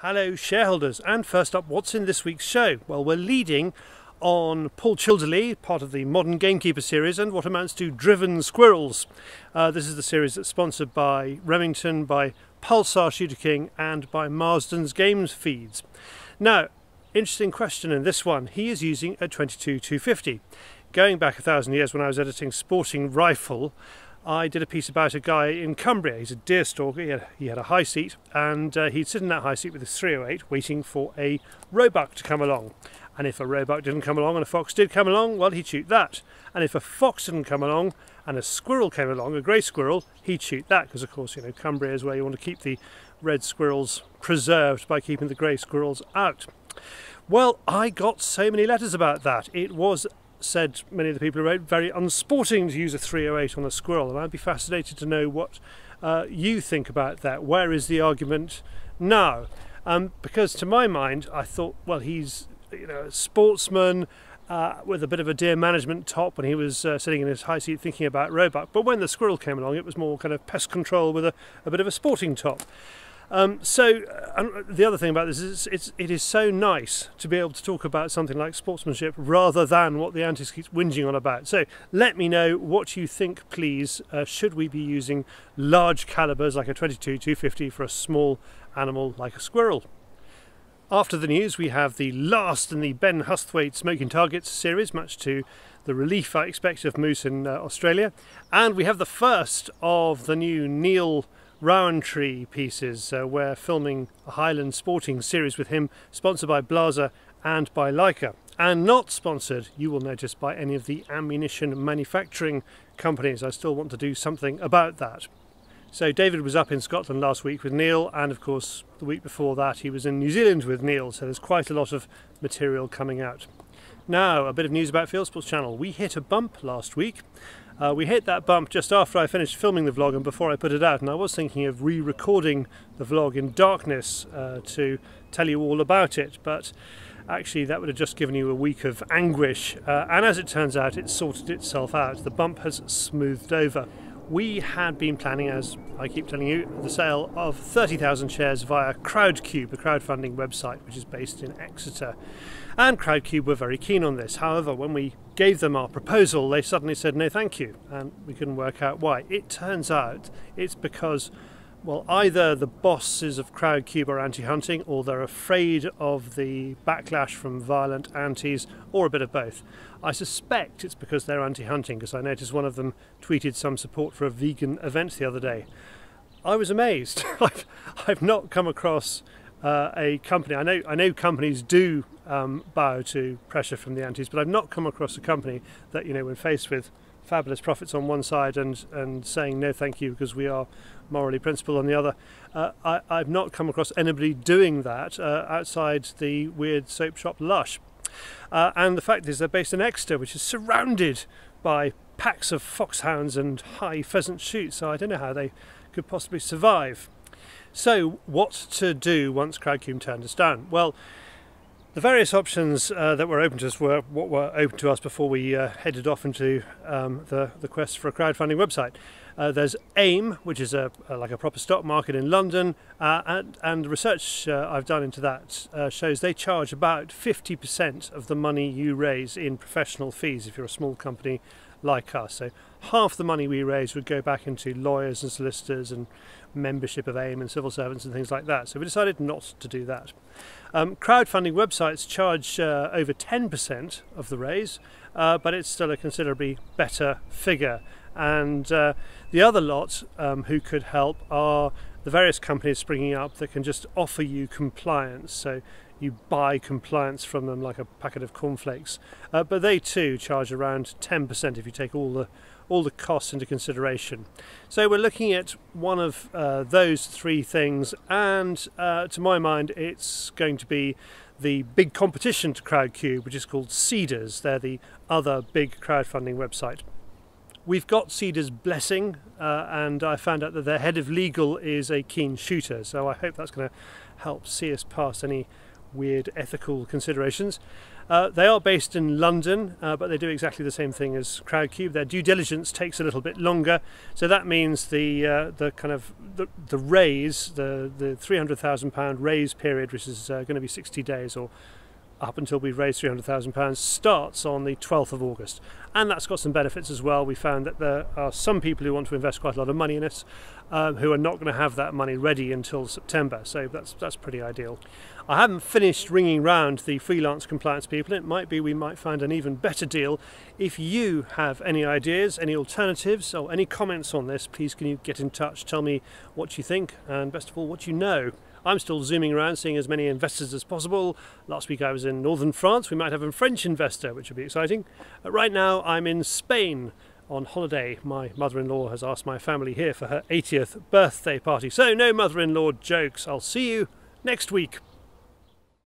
Hello shareholders, and first up, what's in this week's show? Well, we're leading on Paul Childerley, part of the Modern Gamekeeper series, and what amounts to Driven Squirrels. This is the series that's sponsored by Remington, by Pulsar Shooter King and by Marsden's Games Feeds. Now, interesting question in this one. He is using a 22-250. Going back 1,000 years when I was editing Sporting Rifle, I did a piece about a guy in Cumbria. He's a deer stalker. He had a high seat, and he'd sit in that high seat with his 308 waiting for a roebuck to come along. And if a roebuck didn't come along and a fox did come along, well, he'd shoot that. And if a fox didn't come along and a squirrel came along, a grey squirrel, he'd shoot that, because of course, you know, Cumbria is where you want to keep the red squirrels preserved by keeping the grey squirrels out. Well, I got so many letters about that. It was said, many of the people who wrote, very unsporting to use a 308 on a squirrel, and I'd be fascinated to know what you think about that. Where is the argument now? Because to my mind, I thought, well, he's a sportsman with a bit of a deer management top when he was sitting in his high seat thinking about roebuck, but when the squirrel came along, it was more kind of pest control with a bit of a sporting top. The other thing about this is it is so nice to be able to talk about something like sportsmanship rather than what the antis keeps whinging on about. So let me know what you think, please. Should we be using large calibers like a 22-250 for a small animal like a squirrel? After the news, we have the last in the Ben Husthwaite Smoking Targets series, much to the relief I expect of moose in Australia. And we have the first of the new Neil Rowantree pieces. We're filming a Highland Sporting series with him, sponsored by Blaser and by Leica, and not sponsored, you will notice, by any of the ammunition manufacturing companies. I still want to do something about that. So David was up in Scotland last week with Neil, and of course the week before that he was in New Zealand with Neil, so there's quite a lot of material coming out. Now, a bit of news about Fieldsports Channel. We hit a bump last week. We hit that bump just after I finished filming the vlog and before I put it out, and I was thinking of re-recording the vlog in darkness to tell you all about it, but actually that would have just given you a week of anguish, and as it turns out, it sorted itself out. The bump has smoothed over. We had been planning, as I keep telling you, the sale of 30,000 shares via Crowdcube, a crowdfunding website which is based in Exeter. And Crowdcube were very keen on this. However, when we gave them our proposal, they suddenly said no thank you, and we couldn't work out why. It turns out it's because, well, either the bosses of Crowdcube are anti-hunting, or they're afraid of the backlash from violent antis, or a bit of both. I suspect it's because they're anti-hunting, because I noticed one of them tweeted some support for a vegan event the other day. I was amazed. I've not come across a company. I know companies do bow to pressure from the antis, but I've not come across a company that, you know, when faced with fabulous profits on one side and saying no thank you because we are morally principled on the other. I've not come across anybody doing that outside the weird soap shop Lush. And the fact is they're based in Exeter, which is surrounded by packs of foxhounds and high pheasant shoots, so I don't know how they could possibly survive. So what to do once Crowdcube turned us down? Well, the various options that were open to us were what were open to us before we headed off into the quest for a crowdfunding website. There's AIM, which is like a proper stock market in London, and the research I've done into that shows they charge about 50% of the money you raise in professional fees if you're a small company like us. So half the money we raise would go back into lawyers and solicitors and membership of AIM and civil servants and things like that. So we decided not to do that. Crowdfunding websites charge over 10% of the raise, but it's still a considerably better figure. And the other lot who could help are the various companies springing up that can just offer you compliance. So you buy compliance from them like a packet of cornflakes, but they too charge around 10% if you take all the costs into consideration. So we're looking at one of those three things, and to my mind it's going to be the big competition to Crowdcube, which is called Cedars. They're the other big crowdfunding website. We've got Cedars' blessing, and I found out that their head of legal is a keen shooter, so I hope that's going to help see us past any weird ethical considerations. They are based in London, but they do exactly the same thing as Crowdcube. Their due diligence takes a little bit longer, so that means the raise, the £300,000 raise period, which is going to be 60 days or up until we've raised £300,000, starts on the 12th of August. And that's got some benefits as well. We found that there are some people who want to invest quite a lot of money in it who are not going to have that money ready until September, so that's pretty ideal. I haven't finished ringing round the freelance compliance people. It might be we might find an even better deal. If you have any ideas, any alternatives, or any comments on this, please can you get in touch, tell me what you think, and best of all what you know. I'm still zooming around, seeing as many investors as possible. Last week I was in northern France. We might have a French investor, which would be exciting. Right now I'm in Spain on holiday. My mother-in-law has asked my family here for her 80th birthday party. So no mother-in-law jokes. I'll see you next week.